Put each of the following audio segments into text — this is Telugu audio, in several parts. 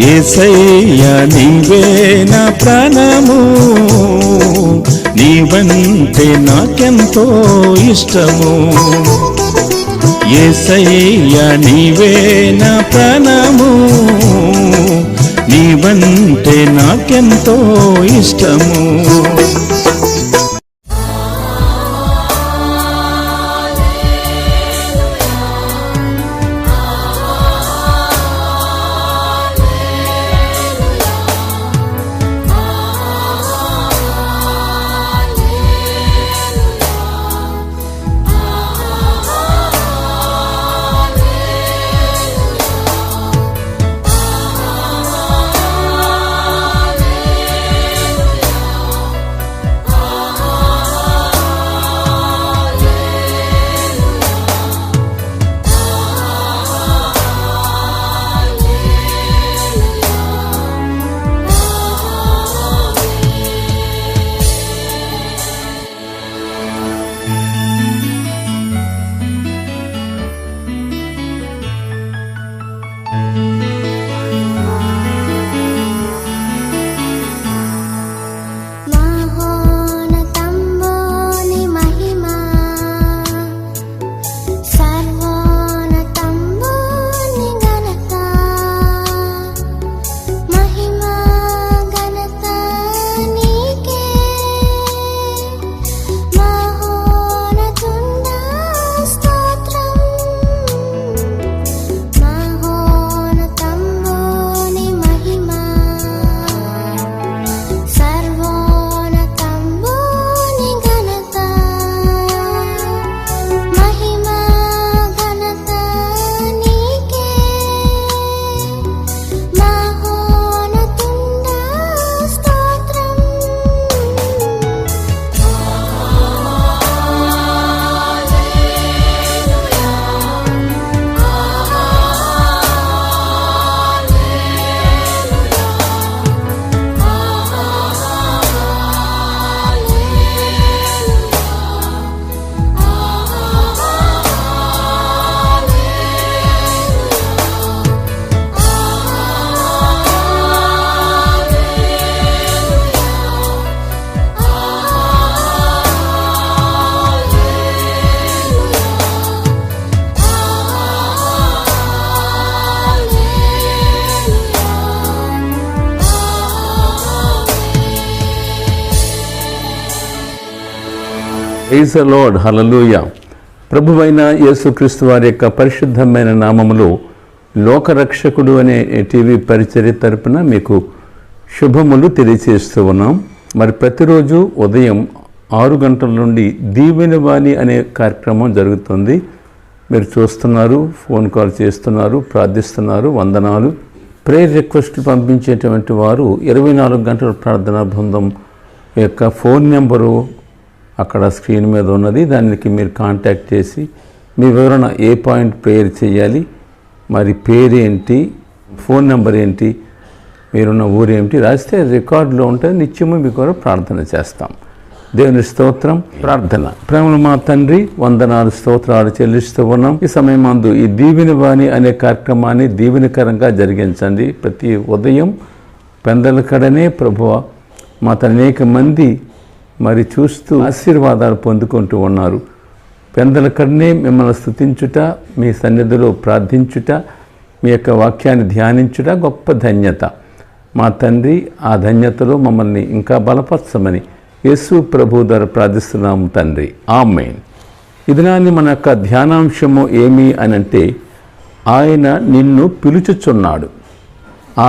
యేసయ్యా నీవే నా ప్రాణము, నీవంటే నాకెంతో ఇష్టము. యేసయ్యా నీవే నా ప్రాణము, నీవంటే నాకెంతో ఇష్టము. ప్రైజ్ ది లార్డ్, హల్లెలూయా. ప్రభువైన యేసుక్రీస్తు వారి యొక్క పరిశుద్ధమైన నామములో లోకరక్షకుడు అనే టీవీ పరిచర్య తరపున మీకు శుభములు తెలియజేస్తూ ఉన్నాం. మరి ప్రతిరోజు ఉదయం 6 గంటల నుండి దీవెన వాణి అనే కార్యక్రమం జరుగుతుంది. మీరు చూస్తున్నారు, ఫోన్ కాల్ చేస్తున్నారు, ప్రార్థిస్తున్నారు. వందనాలు. ప్రేయర్ రిక్వెస్ట్ పంపించేటువంటి వారు 24 గంటల ప్రార్థనా బృందం యొక్క ఫోన్ నెంబరు అక్కడ స్క్రీన్ మీద ఉన్నది. దానికి మీరు కాంటాక్ట్ చేసి మీ వివరణ, ఏ పాయింట్ ప్రేయర్ చేయాలి, మరి పేరేంటి, ఫోన్ నెంబర్ ఏంటి, మీరున్న ఊరేమిటి రాస్తే రికార్డులో ఉంటే నిత్యము మీ కొరకు ప్రార్థన చేస్తాం. దేవుని స్తోత్రం. ప్రార్థన. ప్రేమల మా తండ్రి, వందనాలు స్తోత్రాలు చెల్లిస్తూ ఉన్నాం. ఈ సమయం మందు ఈ దీవెన వాణి అనే కార్యక్రమాన్ని దీవెనకరంగా జరిగించండి. ప్రతి ఉదయం పెందలకడనే ప్రభువా మా అనేక మంది మరి చూస్తూ ఆశీర్వాదాలు పొందుకుంటూ ఉన్నారు. పెందలకడనే మిమ్మల్ని స్తుతించుట, మీ సన్నిధిలో ప్రార్థించుట, మీ యొక్క వాక్యాన్ని ధ్యానించుట గొప్ప ధన్యత. మా తండ్రి, ఆ ధన్యతలో మమ్మల్ని ఇంకా బలపరచమని యేసు ప్రభు ద్వారా ప్రార్థిస్తున్నాము తండ్రి, ఆమేన్. ఈ దినాన్ని మన యొక్క ధ్యానాంశము ఏమి అనంటే, ఆయన నిన్ను పిలుచుచున్నాడు.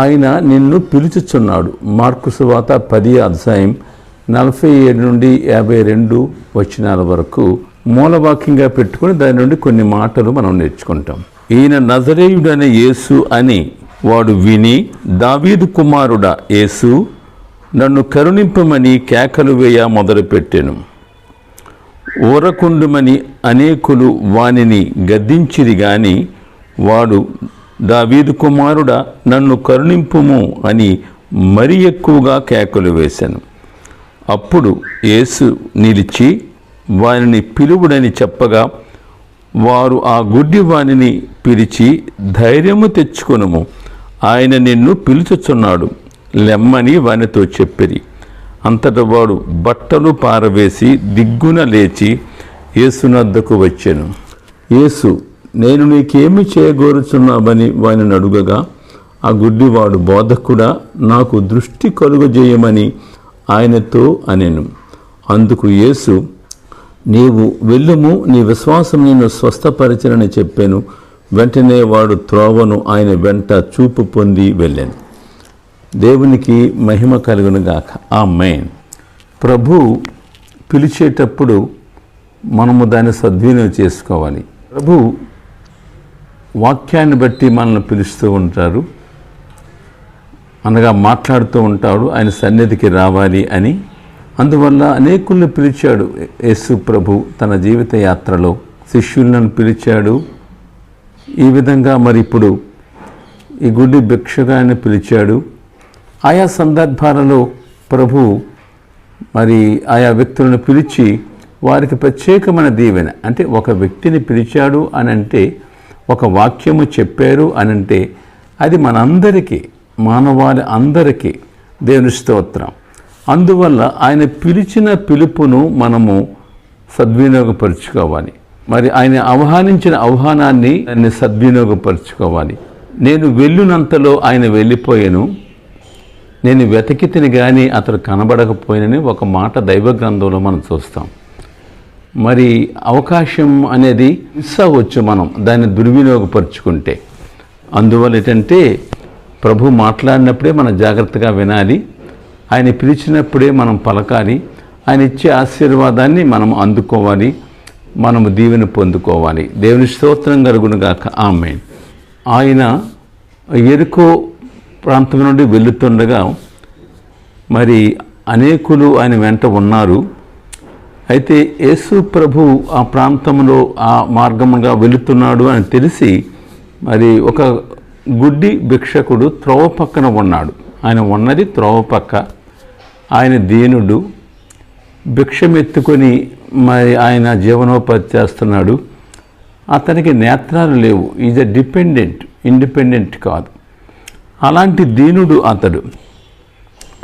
ఆయన నిన్ను పిలుచుచున్నాడు. మార్కు సువార్త 10వ అధ్యాయం 47 నుండి 52 వచనాల వరకు మూలవాక్యంగా పెట్టుకుని దాని నుండి కొన్ని మాటలు మనం నేర్చుకుంటాం. ఈయన నజరేయుడనే యేసు అని వాడు విని, దావీదు కుమారుడా యేసు, నన్ను కరుణింపమని కేకలు వేయ మొదలుపెట్టెను. ఊరకుండుమని అనేకులు వానిని గద్దించిరి గాని వాడు, దావీదు కుమారుడా నన్ను కరుణింపుము అని మరి ఎక్కువగా కేకలు వేశాను. అప్పుడు యేసు నిలిచి వానిని పిలువుడని చెప్పగా, వారు ఆ గుడ్డి వానిని పిలిచి, ధైర్యము తెచ్చుకొనుము, ఆయన నిన్ను పిలుచుచున్నాడు, లెమ్మని వానితో చెప్పిరి. అంతట వాడు బట్టలు పారవేసి దిగ్గున లేచి యేసునద్దకు వచ్చెను. యేసు, నేను నీకేమి చేయగోరుచున్నావని వానిని అడుగగా, ఆ గుడ్డివాడు, బోధకుడా, నాకు దృష్టి కలుగజేయమని ఆయనతో అనెను. అందుకు యేసు, నీవు వెళ్ళుము, నీ విశ్వాసం నిన్ను స్వస్థపరచనని చెప్పాను. వెంటనే వాడు త్రోవను ఆయన వెంట చూపు పొంది వెళ్ళాను. దేవునికి మహిమ కలుగునుగాక. ఆమేన్. ప్రభు పిలిచేటప్పుడు మనము దాన్ని సద్వినియోగం చేసుకోవాలి. ప్రభు వాక్యాన్ని బట్టి మనల్ని పిలుస్తూ ఉంటారు, అనగా మాట్లాడుతూ ఉంటాడు, ఆయన సన్నిధికి రావాలి అని. అందువల్ల అనేకులను పిలిచాడు యేసు ప్రభు తన జీవిత యాత్రలో. శిష్యులను పిలిచాడు. ఈ విధంగా మరి ఇప్పుడు ఈ గుడ్డి భిక్షగాన్ని పిలిచాడు. ఆయా సందర్భాలలో ప్రభు మరి ఆయా వ్యక్తులను పిలిచి వారికి ప్రత్యేకమైన దీవెన, అంటే ఒక వ్యక్తిని పిలిచాడు అనంటే, ఒక వాక్యము చెప్పారు అనంటే, అది మనందరికీ, మానవాళి అందరికీ దేవుని స్తోత్రం. అందువల్ల ఆయన పిలిచిన పిలుపును మనము సద్వినియోగపరుచుకోవాలి. మరి ఆయన ఆహ్వానించిన ఆహ్వానాన్ని దాన్ని సద్వినియోగపరుచుకోవాలి. నేను వెళ్ళినంతలో ఆయన వెళ్ళిపోయాను, నేను వెతికితిని కానీ అతడు కనబడకపోయినని ఒక మాట దైవ గ్రంథంలో మనం చూస్తాం. మరి అవకాశం అనేది మిస్ అవ్వచ్చు మనం దాన్ని దుర్వినియోగపరుచుకుంటే. అందువల్ల ఏంటంటే ప్రభు మాట్లాడినప్పుడే మనం జాగ్రత్తగా వినాలి, ఆయన పిలిచినప్పుడే మనం పలకాలి, ఆయన ఇచ్చే ఆశీర్వాదాన్ని మనం అందుకోవాలి, మనము దీవెన పొందుకోవాలి. దేవుని స్తోత్రం కలుగునుగాక. ఆమేన్. ఆయన యెరికో ప్రాంతం నుండి వెళుతుండగా మరి అనేకులు ఆయన వెంట ఉన్నారు. అయితే యేసు ప్రభు ఆ ప్రాంతంలో ఆ మార్గముగా వెళుతున్నాడు అని తెలిసి మరి ఒక గుడ్డి భిక్షకుడు త్రోవ పక్కన ఉన్నాడు. ఆయన ఉన్నది త్రోవ పక్క. ఆయన దీనుడు, భిక్షమెత్తుకొని మరి ఆయన జీవనోపాధి చేస్తున్నాడు. అతనికి నేత్రాలు లేవు. ఈజ్ ఎ డిపెండెంట్, ఇండిపెండెంట్ కాదు. అలాంటి దీనుడు అతడు.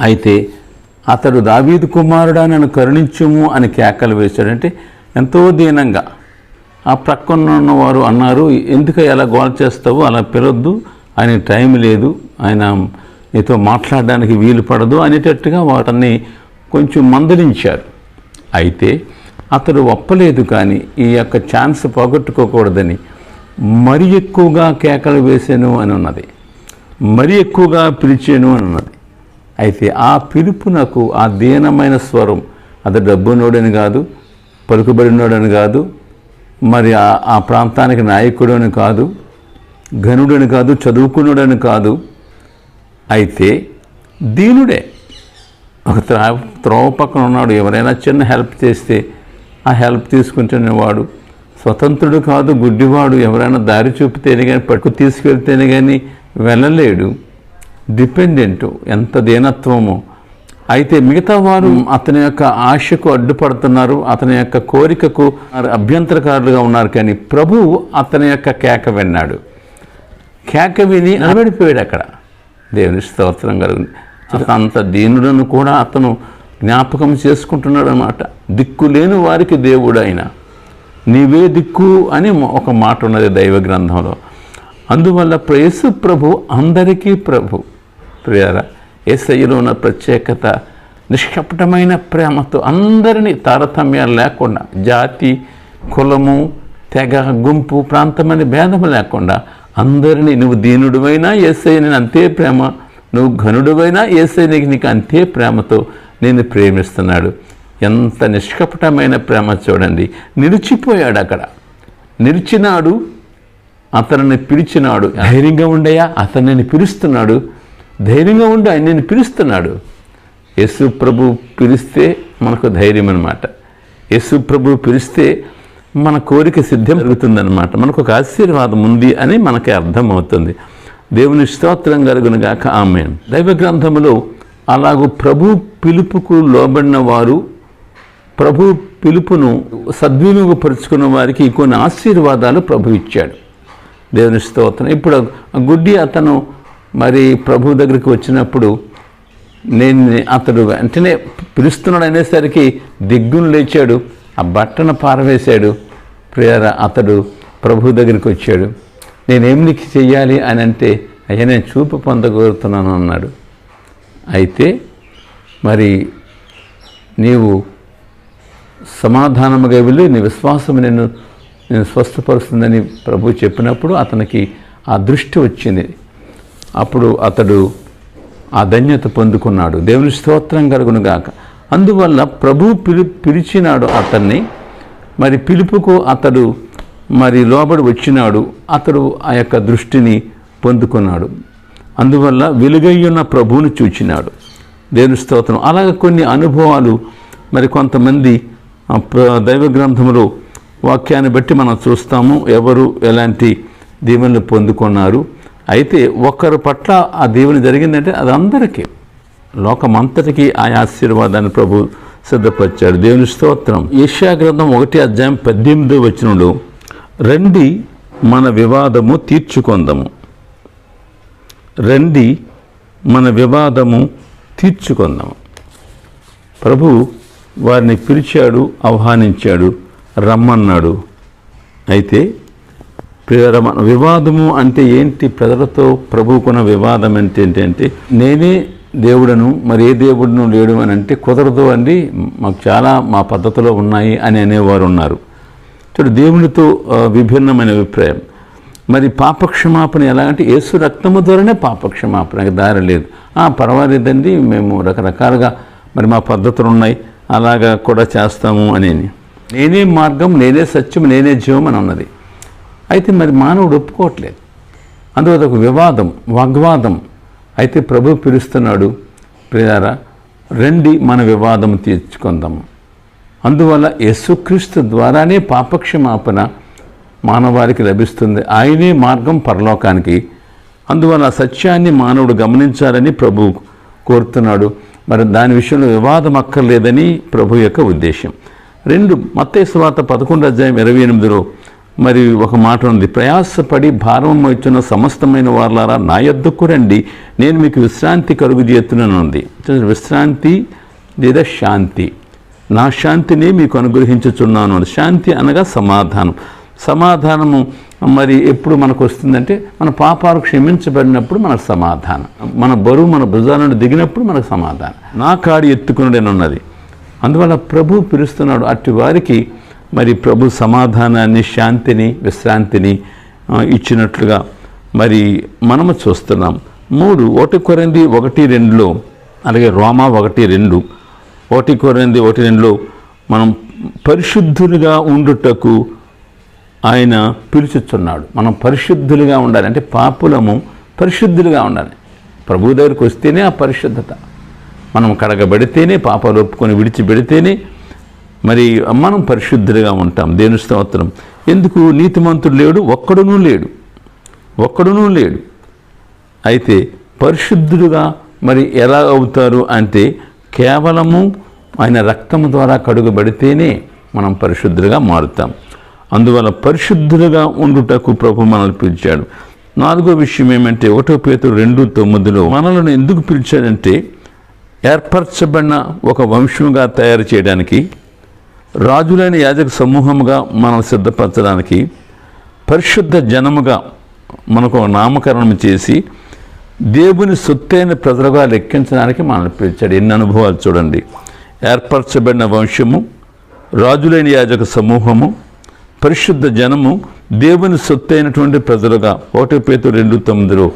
అయితే అతడు దావీదు కుమారుడా నన్ను కరుణించుము అని కేకలు వేశాడంటే ఎంతో దీనంగా. ఆ ప్రక్కన ఉన్నవారు అన్నారు, ఎందుకు ఎలా గోల చేస్తావు, అలా పిలవద్దు, ఆయన టైం లేదు, ఆయన నీతో మాట్లాడడానికి వీలు పడదు అనేటట్టుగా వాటిని కొంచెం మందలించారు. అయితే అతడు ఒప్పలేదు. కానీ ఈ యొక్క ఛాన్స్ పోగొట్టుకోకూడదని మరి ఎక్కువగా కేకలు వేసాను అని ఉన్నది, మరి ఎక్కువగా పిలిచాను అని ఉన్నది. అయితే ఆ పిలుపునకు ఆ దీనమైన స్వరం, అది డబ్బునోడని కాదు, పలుకుబడినోడని కాదు, మరి ఆ ప్రాంతానికి నాయకుడు అని కాదు, ఘనుడని కాదు, చదువుకున్నాడని కాదు, అయితే దీనుడే. ఒక త్రోవ పక్కన ఉన్నాడు. ఎవరైనా చిన్న హెల్ప్ చేస్తే ఆ హెల్ప్ తీసుకుంటున్నవాడు. స్వతంత్రుడు కాదు, గుడ్డివాడు. ఎవరైనా దారి చూపితేనే కానీ, పట్టుకు తీసుకెళ్తేనే కానీ వెళ్ళలేడు. డిపెండెంట్. ఎంత దీనత్వమో. అయితే మిగతా వారు అతని యొక్క ఆశకు అడ్డుపడుతున్నారు, అతని యొక్క కోరికకు అభ్యంతరకారులుగా ఉన్నారు. కానీ ప్రభువు అతని యొక్క కేక విన్నాడు. కేక విని నిలబడిపోయాడు అక్కడ. దేవుని స్తోత్రం కలుగుతుంది. అంత దీనులను కూడా అతను జ్ఞాపకం చేసుకుంటున్నాడు అన్నమాట. దిక్కు లేని వారికి దేవుడు ఆయన, నీవే దిక్కు అని ఒక మాట ఉన్నది దైవ గ్రంథంలో. అందువల్ల యేసు ప్రభు అందరికీ ప్రభు. ప్రియారా, యేసయ్యలో ఉన్న ప్రత్యేకత నిష్కపటమైన ప్రేమతో అందరినీ తారతమ్యాలు లేకుండా, జాతి, కులము, తెగ, గుంపు, ప్రాంతమని భేదము లేకుండా అందరినీ, నువ్వు దీనుడివైనా యేసయ్య నేను అంతే ప్రేమ, నువ్వు ఘనుడివైనా యేసయ్య నీకు అంతే ప్రేమతో నేను ప్రేమిస్తున్నాడు. ఎంత నిష్కపటమైన ప్రేమ చూడండి. నిలిచిపోయాడు అక్కడ, నిలిచినాడు, అతనిని పిలిచినాడు. ధైర్యంగా ఉండయా, అతనిని పిలుస్తున్నాడు. ధైర్యంగా ఉండి ఆయన నేను పిలుస్తున్నాడు. యేసు ప్రభు పిలిస్తే మనకు ధైర్యం అన్నమాట. యేసు ప్రభు పిలిస్తే మన కోరిక సిద్ధం జరుగుతుందన్నమాట. మనకు ఒక ఆశీర్వాదం ఉంది అని మనకి అర్థమవుతుంది. దేవుని స్తోత్రం కలుగునుగాక. ఆమేన్. దైవ గ్రంథములో అలాగూ ప్రభు పిలుపుకు లోబడిన వారు, ప్రభు పిలుపును సద్వినియోగపరుచుకున్న వారికి కొన్ని ఆశీర్వాదాలు ప్రభు ఇచ్చాడు. దేవుని స్తోత్రం. ఇప్పుడు గుడ్డి అతను మరి ప్రభు దగ్గరికి వచ్చినప్పుడు అతడు వెంటనే పిలుస్తున్నాడు అనేసరికి దిగ్గును లేచాడు, ఆ బట్టను పారవేశాడు. ప్రియరా, అతడు ప్రభు దగ్గరికి వచ్చాడు. నేనేం నీకు చెయ్యాలి అని అంటే, అయ్యా నేను చూపు పొందగోరుతున్నాను అన్నాడు. అయితే మరి నీవు సమాధానముగా వెళ్ళి నీ విశ్వాసం నేను స్వస్థపరుస్తుందని ప్రభు చెప్పినప్పుడు అతనికి ఆ దృష్టి వచ్చింది. అప్పుడు అతడు ఆ ధన్యత పొందుకున్నాడు. దేవుని స్తోత్రం కలుగును గాక. అందువల్ల ప్రభు పిలిచినాడు అతన్ని. మరి పిలుపుకు అతడు మరి లోబడి వచ్చినాడు. అతడు ఆ యొక్క దృష్టిని పొందుకున్నాడు. అందువల్ల వెలుగయ్యున్న ప్రభువుని చూచినాడు. దేవుని స్తోత్రం. అలాగే కొన్ని అనుభవాలు మరి కొంతమంది దైవ గ్రంథంలో వాక్యాన్ని బట్టి మనం చూస్తాము, ఎవరు ఎలాంటి దీవెనలు పొందుకున్నారు. అయితే ఒక్కరి పట్ల ఆ దీవెన జరిగిందంటే అది అందరికీ, లోకమంతటికీ ఆ ఆశీర్వాదాన్ని ప్రభు సిద్ధపరిచాడు. దేవుని స్తోత్రం. యెషయా గ్రంథం 1:18 రండి మన వివాదము తీర్చుకొందము, రండి మన వివాదము తీర్చుకొందాము. ప్రభు వారిని పిలిచాడు, ఆహ్వానించాడు, రమ్మన్నాడు. అయితే మన వివాదము అంటే ఏంటి? ప్రజలతో ప్రభువుకున్న వివాదం అంటే ఏంటంటే, నేనే దేవుడను మరి ఏ దేవుడును లేడు అని అంటే కుదరదు అండి, మాకు చాలా మా పద్ధతిలో ఉన్నాయి అని అనేవారు ఉన్నారు. చూడు, దేవునితో విభిన్నమైన అభిప్రాయం. మరి పాపక్షమాపణ ఎలాగంటే యేసు రక్తము ద్వారానే పాపక్షమాపణకి దారి లేదు. పర్వాలేదండి, మేము రకరకాలుగా మరి మా పద్ధతులు ఉన్నాయి, అలాగా కూడా చేస్తాము అని. నేనే మార్గం, నేనే సత్యం, నేనే జీవం అని ఉన్నది. అయితే మరి మానవుడు ఒప్పుకోవట్లేదు. అందువల్ల ఒక వివాదం, వాగ్వాదం. అయితే ప్రభు పిలుస్తున్నాడు, ప్రియారా రండి మన వివాదం తీర్చుకుందాము. అందువల్ల యేసుక్రీస్తు ద్వారానే పాపక్షమాపణ మానవాళికి లభిస్తుంది. ఆయనే మార్గం పరలోకానికి. అందువల్ల సత్యాన్ని మానవుడు గమనించాలని ప్రభు కోరుతున్నాడు. మరి దాని విషయంలో వివాదం అక్కర్లేదని ప్రభు యొక్క ఉద్దేశం. 2 మత్తయి సువార్త 11:28 మరి ఒక మాట ఉంది, ప్రయాసపడి భారం మోచున్న సమస్తమైన వారలారా నా యొద్దకు రండి, నేను మీకు విశ్రాంతి కలుగజేస్తున్నాను ఉంది. విశ్రాంతి లేదా శాంతి, నా శాంతిని మీకు అనుగ్రహించుచున్నాను. శాంతి అనగా సమాధానం. సమాధానము మరి ఎప్పుడు మనకు వస్తుందంటే మన పాపాలు క్షమించబడినప్పుడు మనకు సమాధానం, మన బరువు మన భుజాలను దిగినప్పుడు మనకు సమాధానం. నా కాడి ఎత్తుకునుడేనున్నది. అందువల్ల ప్రభు పిలుస్తున్నాడు. అట్టి వారికి మరి ప్రభు సమాధానాన్ని, శాంతిని, విశ్రాంతిని ఇచ్చినట్లుగా మరి మనము చూస్తున్నాం. 1 కొరింథీ 1:2 అలాగే రోమా 1:2 1 కొరింథీ 1:2 మనం పరిశుద్ధులుగా ఉండుటకు ఆయన పిలుచుచున్నాడు. మనం పరిశుద్ధులుగా ఉండాలి. అంటే పాపులము పరిశుద్ధులుగా ఉండాలి. ప్రభు దగ్గరికి వస్తేనే ఆ పరిశుద్ధత. మనం కడగబడితేనే, పాపాలు ఒప్పుకొని విడిచిపెడితేనే మరి మనం పరిశుద్ధులుగా ఉంటాం. దేవుని స్తోత్రం. ఎందుకు? నీతిమంతుడు లేడు, ఒక్కడునూ లేడు. అయితే పరిశుద్ధులుగా మరి ఎలా అవుతారు అంటే కేవలము ఆయన రక్తము ద్వారా కడుగబడితేనే మనం పరిశుద్ధులుగా మారుతాం. అందువల్ల పరిశుద్ధులుగా ఉండుటకు ప్రభు మనల్ని పిలిచాడు. 4వ విషయం ఏమంటే 1 పేతురు 2:9 మనలను ఎందుకు పిలిచాడంటే ఏర్పరచబడిన ఒక వంశముగా తయారు చేయడానికి, రాజులైన యాజక సమూహముగా మనం సిద్ధపరచడానికి, పరిశుద్ధ జనముగా మనకు నామకరణం చేసి దేవుని సొత్తైన ప్రజలుగా లెక్కించడానికి మనల్ని పిలిచాడు. ఎన్ని అనుభవాలు చూడండి. ఏర్పరచబడిన వంశము, రాజులైన యాజక సమూహము, పరిశుద్ధ జనము, దేవుని సొత్తైనటువంటి ప్రజలుగా 1 పేతురు 2:9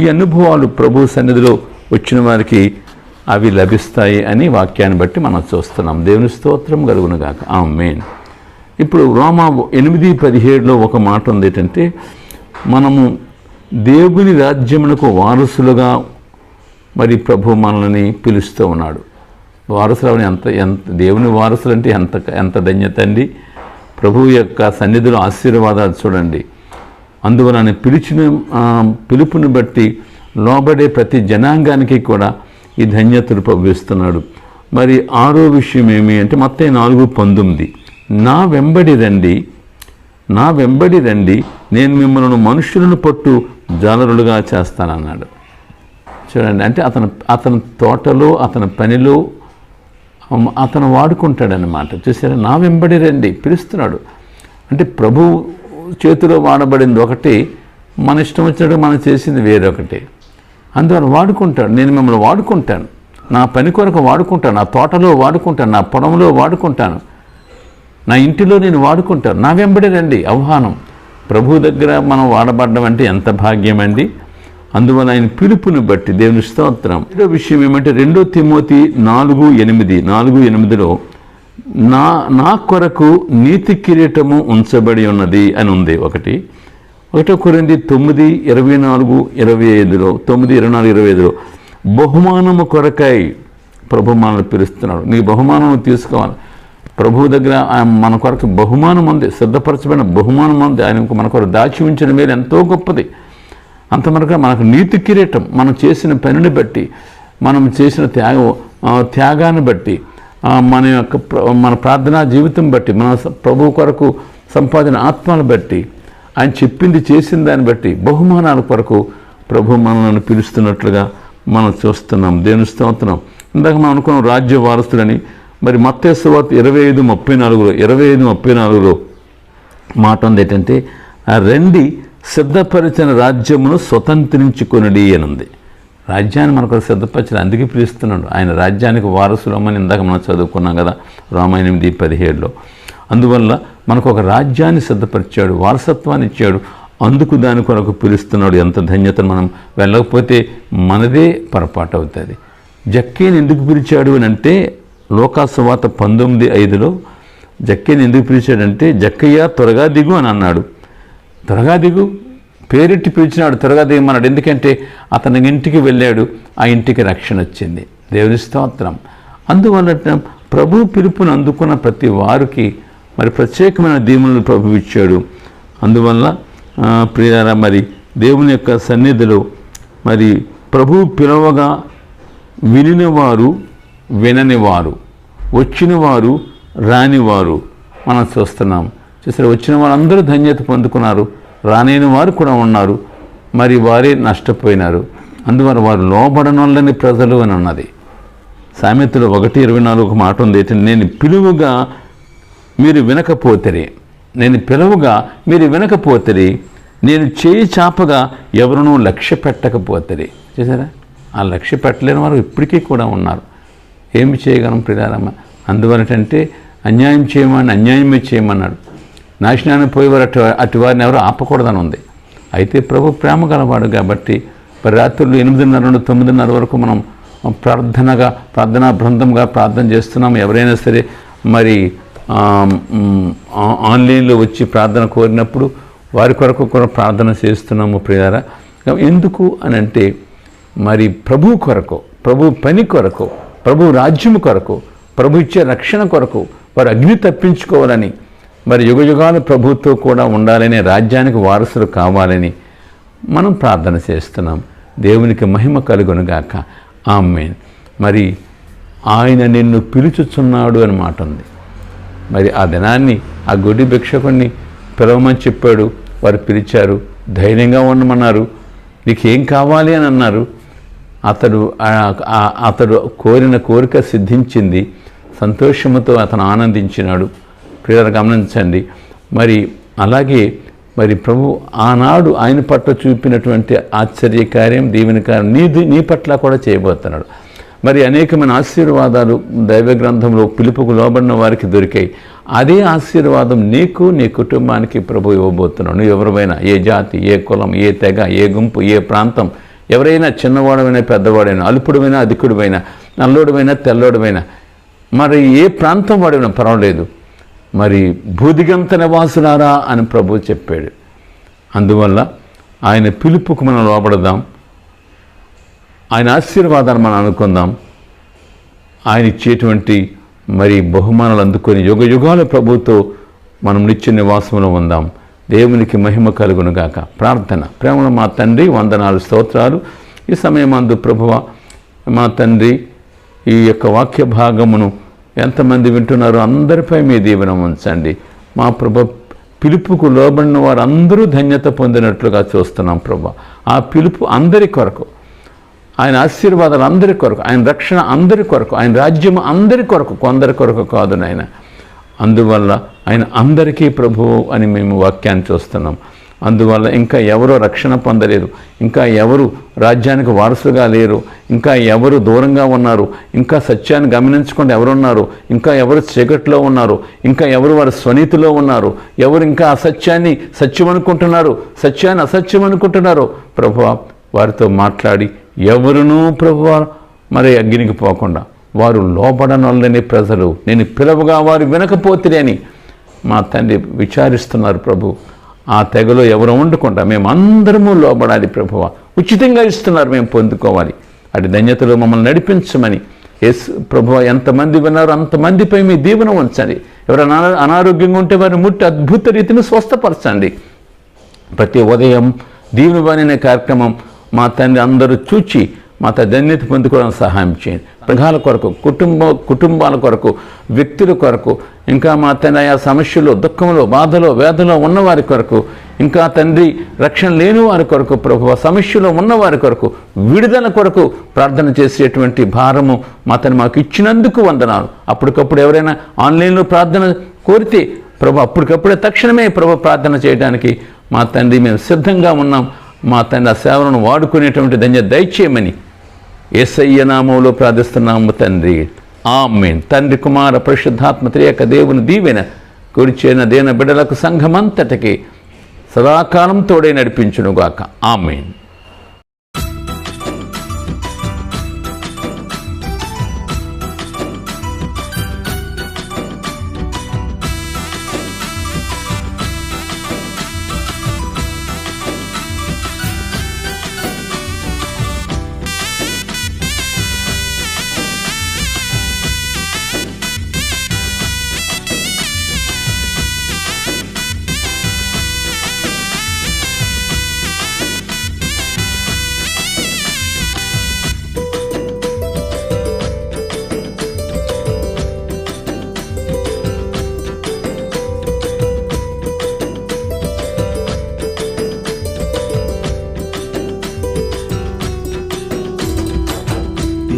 ఈ అనుభవాలు ప్రభు సన్నిధిలో వచ్చిన వారికి అవి లభిస్తాయి అని వాక్యాన్ని బట్టి మనం చూస్తున్నాం. దేవుని స్తోత్రం కలుగును గాక. ఆమేన్. ఇప్పుడు రోమా 8:17 ఒక మాట ఉంది. ఏంటంటే మనము దేవుని రాజ్యమునకు వారసులుగా మరి ప్రభు మనల్ని పిలుస్తూ ఉన్నాడు. వారసులు ఎంత దేవుని వారసులు అంటే ఎంత ధన్యత అండి. ప్రభువు యొక్క సన్నిధిలో ఆశీర్వాదాలు చూడండి. అందువలన పిలుపుని బట్టి లోబడే ప్రతి జనాంగానికి కూడా ఈ ధన్యతలు ప్రభుస్తున్నాడు. మరి 6వ విషయం ఏమి అంటే మత్తయి 4:19 నా వెంబడి రండి నేను మిమ్మల్ని మనుషులను పట్టు జాలరులుగా చేస్తానన్నాడు. చూడండి, అంటే అతని తోటలో, అతని పనిలో అతను వాడుకుంటాడనమాట. చూసారా, నా వెంబడి రండి పిలుస్తున్నాడు. అంటే ప్రభు చేతిలో వాడబడింది ఒకటి, మన ఇష్టం వచ్చినట్టు మనం చేసింది వేరొకటి. అందువల్ల వాడుకుంటాడు. నేను మిమ్మల్ని వాడుకుంటాను, నా పని కొరకు వాడుకుంటాను, నా తోటలో వాడుకుంటాను, నా పొలంలో వాడుకుంటాను, నా ఇంటిలో నేను వాడుకుంటాను, నా వెంబడి రండి. ఆహ్వానం. ప్రభు దగ్గర మనం వాడబడ్డం అంటే ఎంత భాగ్యం అండి. అందువల్ల ఆయన పిలుపుని బట్టి దేవుని స్తోత్రం. రెండో విషయం ఏమంటే 2 తిమోతి 4:8లో నా కొరకు నీతి కిరీటము ఉంచబడి ఉన్నది అని ఉంది ఒకటి. 1 కొరింథీ 9:24-25లో బహుమానము కొరకై ప్రభు మనల్ని పిలుస్తున్నాడు. నీ బహుమానం తీసుకోవాలి. ప్రభు దగ్గర మన కొరకు బహుమానం ఉంది, సిద్ధపరచబడిన బహుమానం ఉంది. ఆయన మన కొరకు దాచి ఉంచిన మేలు ఎంతో గొప్పది. అంతవరకు మనకు నీతి కిరీటం, మనం చేసిన పనిని బట్టి, మనం చేసిన త్యాగాన్ని బట్టి, మన ప్రార్థనా జీవితం బట్టి, మన ప్రభు కొరకు సంపాదన ఆత్మను బట్టి, ఆయన చెప్పింది చేసిన దాన్ని బట్టి బహుమానాల కొరకు ప్రభు మనల్ని పిలుస్తున్నట్లుగా మనం చూస్తున్నాం. దేవుని స్తోత్రం. ఇందాక మనం అనుకున్నాం రాజ్య వారసులని. మరి మత్తయి సువార్త 25:34లో మాట ఉంది ఏంటంటే, రండి సిద్ధపరిచిన రాజ్యమును స్వతంత్రించుకొనుడి అని ఉంది. రాజ్యాన్ని మనకు సిద్ధపరిచిన, అందుకే పిలుస్తున్నాడు. ఆయన రాజ్యానికి వారసులమని ఇందాక మనం చదువుకున్నాం కదా, రోమా 8:17లో. అందువల్ల మనకు ఒక రాజ్యాన్ని సిద్ధపరిచాడు, వారసత్వాన్ని ఇచ్చాడు. అందుకు దాని కొరకు పిలుస్తున్నాడు. ఎంత ధన్యతను. మనం వెళ్ళకపోతే మనదే పొరపాటు అవుతుంది. జక్కీని ఎందుకు పిలిచాడు అని అంటే, లోకాసువార్త 19:5లో జక్కీని ఎందుకు పిలిచాడంటే, జక్కయ్య త్వరగా దిగు అని అన్నాడు. త్వరగా దిగు, పేరెట్టి పిలిచినాడు, త్వరగా దిగమన్నాడు. ఎందుకంటే అతని ఇంటికి వెళ్ళాడు, ఆ ఇంటికి రక్షణ వచ్చింది. దేవుని స్తోత్రం. అందువల్ల ప్రభు పిలుపును అందుకున్న ప్రతి వారికి మరి ప్రత్యేకమైన దీవెనలు ప్రభు ఇచ్చాడు. అందువల్ల ప్రియారా, మరి దేవుని యొక్క సన్నిధిలో మరి ప్రభు పిలవగా వినినవారు, విననివారు, వచ్చినవారు, రానివారు మనం చూస్తున్నాం. చూసారు, వచ్చిన వారందరూ ధన్యత పొందుకున్నారు, రాలేని వారు కూడా ఉన్నారు. మరి వారే నష్టపోయినారు. అందువల్ల వారు లోబడనొల్లని ప్రజలు అని ఉన్నది. సామెతలు 1:24 ఒక మాట ఉంది. నేను పిలువుగా మీరు వినకపోతేరి, నేను పిలువుగా మీరు వినకపోతేరి, నేను చేయి చాపగా ఎవరినూ లక్ష్య పెట్టకపోతేరి. చూసారా, ఆ లక్ష్య పెట్టలేని వారు ఇప్పటికీ కూడా ఉన్నారు. ఏమి చేయగలం ప్రియారమ్మ? అందువలటంటే అన్యాయం చేయమని అన్యాయమే చేయమన్నాడు. నాశనాన్ని పోయేవారు అటు వారిని ఎవరు ఆపకూడదని ఉంది. అయితే ప్రభు ప్రేమ గలవాడు కాబట్టి మరి రాత్రులు 8:30-9:30 వరకు మనం ప్రార్థనా బృందంగా ప్రార్థన చేస్తున్నాం. ఎవరైనా సరే మరి ఆన్లైన్లో వచ్చి ప్రార్థన కోరినప్పుడు వారి కొరకు కూడా ప్రార్థన చేస్తున్నాము ప్రియారా. ఎందుకు అని అంటే, మరి ప్రభు కొరకు, ప్రభు పని కొరకు, ప్రభు రాజ్యం కొరకు, ప్రభు ఇచ్చే రక్షణ కొరకు వారు అగ్ని తప్పించుకోవాలని, మరి యుగయుగాల ప్రభుత్వం కూడా ఉండాలని, రాజ్యానికి వారసులు కావాలని మనం ప్రార్థన చేస్తున్నాం. దేవునికి మహిమ కలుగునుగాక. ఆమేన్. మరి ఆయన నిన్ను పిలుచుచున్నాడు అని మాట ఉంది. మరి ఆ దినాన్ని ఆ గుడి భిక్షకుడిని పిలవమని చెప్పాడు. వారు పిలిచారు, ధైర్యంగా ఉండమన్నారు, నీకేం కావాలి అని అన్నారు. అతడు కోరిన కోరిక సిద్ధించింది. సంతోషముతో అతను ఆనందించినాడు. ప్రియులు గమనించండి. మరి అలాగే మరి ప్రభు ఆనాడు ఆయన పట్ల చూపినటువంటి ఆశ్చర్యకార్యం, దీవెనకార్యం నీ పట్ల కూడా చేయబోతున్నాడు. మరి అనేకమైన ఆశీర్వాదాలు దైవ గ్రంథంలో పిలుపుకు లోబడిన వారికి దొరికాయి. అదే ఆశీర్వాదం నీకు, నీ కుటుంబానికి ప్రభు ఇవ్వబోతున్నాడు. నువ్వు ఎవరివైనా, ఏ జాతి, ఏ కులం, ఏ తెగ, ఏ గుంపు, ఏ ప్రాంతం, ఎవరైనా, చిన్నవాడమైనా పెద్దవాడైనా, అల్పుడమైనా అధికుడివైనా, నల్లోడివైనా తెల్లోడివైనా, మరి ఏ ప్రాంతం వాడైనా పర్వాలేదు, మరి భూదిగంత నివాసులారా అని ప్రభు చెప్పాడు. అందువల్ల ఆయన పిలుపుకు మనం లోబడదాం, ఆయన ఆశీర్వాదాన్ని మనం అనుకుందాం. ఆయన ఇచ్చేటువంటి మరి బహుమానాలు అందుకొని యుగయుగాల ప్రభుతో మనం నిత్య నివాసంలో ఉందాం. దేవునికి మహిమ కలుగునుగాక. ప్రార్థన. ప్రేమలో మా తండ్రి, వందనాలు, స్తోత్రాలు. ఈ సమయమందు ప్రభువా, మా తండ్రి, ఈ యొక్క వాక్య భాగమును ఎంతమంది వింటున్నారో అందరిపై మీ దీవెన ఉంచండి. మా ప్రభు పిలుపుకు లోబడిన వారు అందరూ ధన్యత పొందినట్లుగా చూస్తున్నాం ప్రభు. ఆ పిలుపు అందరి కొరకు, ఆయన ఆశీర్వాదాలు అందరి కొరకు, ఆయన రక్షణ అందరి కొరకు, ఆయన రాజ్యం అందరి కొరకు, కొందరి కొరకు కాదు నాయన. అందువల్ల ఆయన అందరికీ ప్రభువు అని మేము వాక్యాన్ని చూస్తున్నాం. అందువల్ల ఇంకా ఎవరో రక్షణ పొందలేదు, ఇంకా ఎవరు రాజ్యానికి వారసుగా లేరు, ఇంకా ఎవరు దూరంగా ఉన్నారు, ఇంకా సత్యాన్ని గమనించకుండా ఎవరున్నారు, ఇంకా ఎవరు చీకట్లో ఉన్నారు, ఇంకా ఎవరు వారి స్వనీతిలో ఉన్నారు, ఎవరు ఇంకా అసత్యాన్ని సత్యం అనుకుంటున్నారు, సత్యాన్ని అసత్యం అనుకుంటున్నారు, ప్రభువా వారితో మాట్లాడి ఎవరునూ ప్రభువా మరి అగ్నికి పోకుండా వారు లోబడనొల్లని ప్రజలు నేను పిలవగా వారు వినకపోతే అని మా తండ్రి విచారిస్తున్నారు ప్రభు. ఆ తెగలో ఎవరు ఉండకుండా మేమందరము లోబడాలి ప్రభువా. ఉచితంగా ఇస్తున్నారు, మేము పొందుకోవాలి. అటు ధన్యతలో మమ్మల్ని నడిపించమని యేసు ప్రభువా ఎంతమంది విన్నారో అంతమందిపై మీ దీవెన ఉంచండి. ఎవరైనా అనారోగ్యంగా ఉంటే వారిని ముట్టి అద్భుత రీతిని స్వస్థపరచండి. ప్రతి ఉదయం దీవెనవాణి కార్యక్రమం మా తండ్రి అందరూ చూచి మా ధన్యత పొందుకోవడానికి సహాయం చేయండి. ప్రజల కొరకు, కుటుంబాల కొరకు, వ్యక్తుల కొరకు, ఇంకా మా తండ్రి ఆయా సమస్యలు, దుఃఖంలో, బాధలో, వేదలో ఉన్నవారి కొరకు, ఇంకా తండ్రి రక్షణ లేని వారి కొరకు, ప్రభువా సమస్యలో ఉన్నవారి కొరకు, విడుదల కొరకు ప్రార్థన చేసేటువంటి భారము మా తండ్రి మాకు ఇచ్చినందుకు వందనాలు. అప్పటికప్పుడు ఎవరైనా ఆన్లైన్లో ప్రార్థన కోరితే ప్రభు అప్పటికప్పుడే తక్షణమే ప్రభు ప్రార్థన చేయడానికి మా తండ్రి మేము సిద్ధంగా ఉన్నాం. మా తండ్రి ఆ సేవలను వాడుకునేటువంటి ధన్యత దయచేయమని యేసయ్య నామములో ప్రార్థిస్తున్నాము తండ్రి, ఆమేన్. తండ్రి, కుమార, పరిశుద్ధాత్మ త్రియక దేవుని దీవెన కూర్చేన దేన బిడ్డలకు సంఘమంతటికి సదాకాలం తోడే నడిపించునుగాక, ఆమేన్.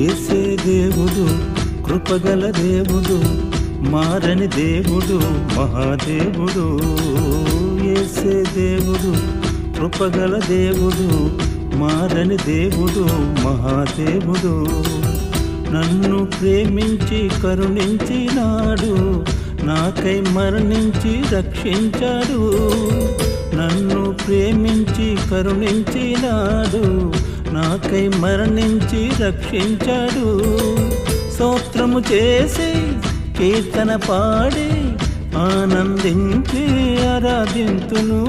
యేసే దేవుడు, కృపగల దేవుడు, మారని దేవుడు, మహాదేవుడు. యేసే దేవుడు, కృపగల దేవుడు, మారని దేవుడు, మహాదేవుడు. నన్ను ప్రేమించి కరుణించినాడు, నాకై మరణించి రక్షించాడు. నన్ను ప్రేమించి కరుణించినాడు, నాకై మరణించి రక్షించాడు. స్తోత్రము చేసి కీర్తన పాడి ఆనందించి ఆరాధింతును.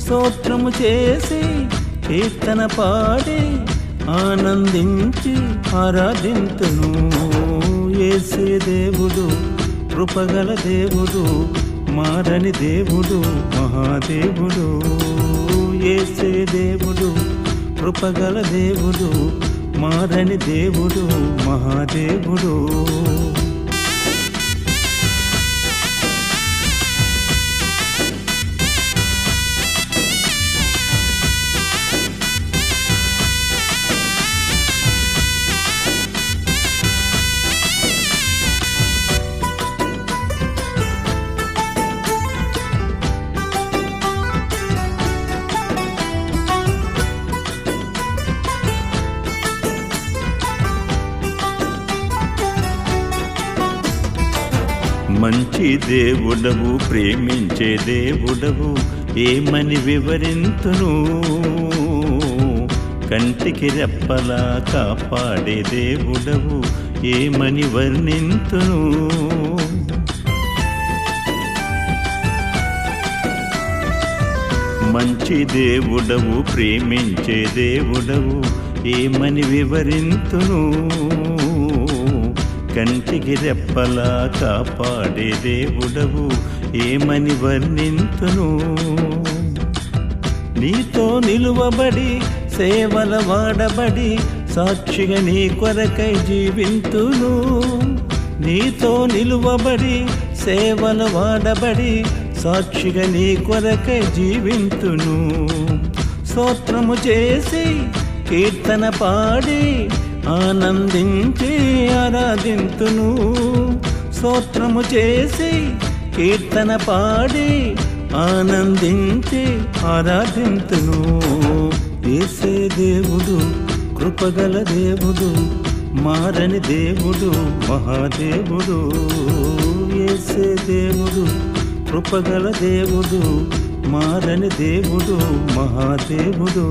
స్తోత్రము చేసి కీర్తన పాడి ఆనందించి ఆరాధింతును. యేసే దేవుడు, కృపగల దేవుడు, మారని దేవుడు, మహాదేవుడు. యేసే దేవుడు, కృపగల దేవుడు, మారని దేవుడు, మహాదేవుడు. మంచి దేవుడవు, ప్రేమించే దేవుడవు, ఏమని వివరింతును. కంటికి రెప్పలా కాపాడే దేవుడవు, ఏమని వర్ణింతును. మంచి దేవుడవు, ప్రేమించే దేవుడవు, ఏమని వివరింతును. కంటికి రెప్పలా కాపాడే దేవుడవు, ఏమని వర్ణింతును. నీతో నిలువబడి సేవల వాడబడి సాక్షిగా నీ కొరకై జీవింతును. నీతో నిలువబడి సేవల వాడబడి సాక్షిగా నీ కొరకై జీవింతును. స్తోత్రము చేసి కీర్తన పాడి ఆనందించి ఆరాధింతును. స్తోత్రము చేసి కీర్తన పాడి ఆనందించి ఆరాధింతును. యేసే దేవుడు కృపగల దేవుడు, మారని దేవుడు మహాదేవుడు. యేసే దేవుడు కృపగల దేవుడు, మారని దేవుడు మహాదేవుడు.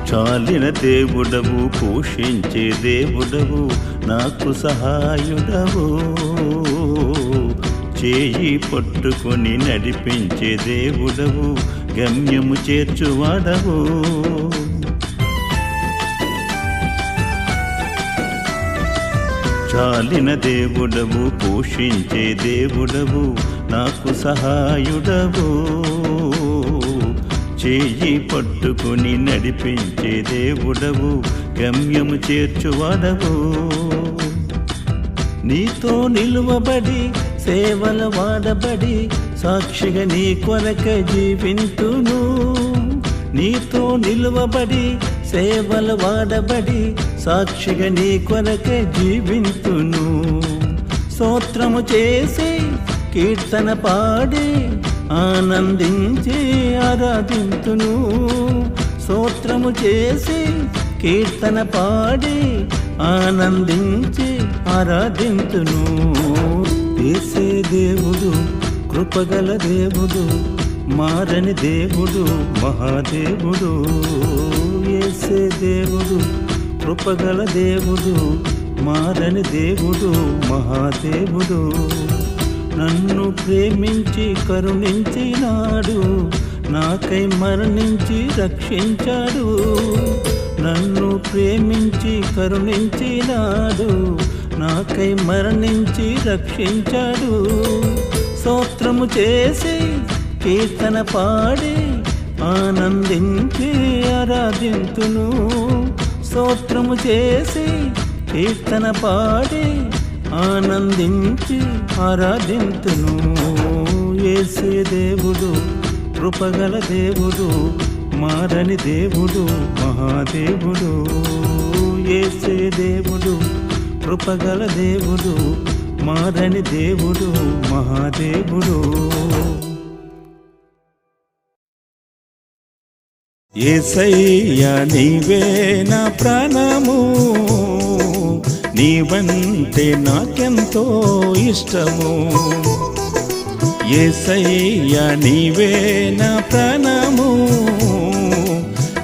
చాలిన దేవుడవు, పోషించే దేవుడవు, నాకు సహాయుడవు. చేయి పట్టుకొని నడిపించే దేవుడవు, గమ్యము చేర్చువాడవు. చాలిన దేవుడవు, పోషించే దేవుడవు, నాకు సహాయుడవు. చేయి పట్టుకుని నడిపించే దేవుడవు, గమ్యము చేర్చువాడవు. నీతో నిలువబడి సేవల వాడబడి సాక్షిగా నీ కొరకై జీవింతును. నీతో నిలువబడి సేవల వాడబడి సాక్షిగా నీ కొరకై జీవింతును. స్తోత్రము చేసి కీర్తన పాడి ఆనందించి ఆరాధింతును. స్తోత్రము చేసి కీర్తన పాడి ఆనందించి ఆరాధింతును. యేసే దేవుడు కృపగల దేవుడు, మారని దేవుడు మహాదేవుడు. యేసే దేవుడు కృపగల దేవుడు, మారని దేవుడు మహాదేవుడు. నన్ను ప్రేమించి కరుణించినాడు, నాకై మరణించి రక్షించాడు. నన్ను ప్రేమించి కరుణించినాడు, నాకై మరణించి రక్షించాడు. స్తోత్రము చేసి కీర్తన పాడి ఆనందించి ఆరాధింతును. స్తోత్రము చేసి కీర్తన పాడి ఆనందించి ఆరాధింతును. యేసే దేవుడు కృపగల దేవుడు, మారని దేవుడు మహాదేవుడు. యేసే దేవుడు కృపగల దేవుడు, మారని దేవుడు మహాదేవుడు. యేసయ్యా నీవే నా ప్రాణము, నీవంటే నాకెంతో ఇష్టము. యేసయ్యా నీవే నా ప్రాణము,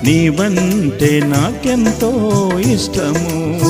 నీవంటే నాకెంతో ఇష్టము.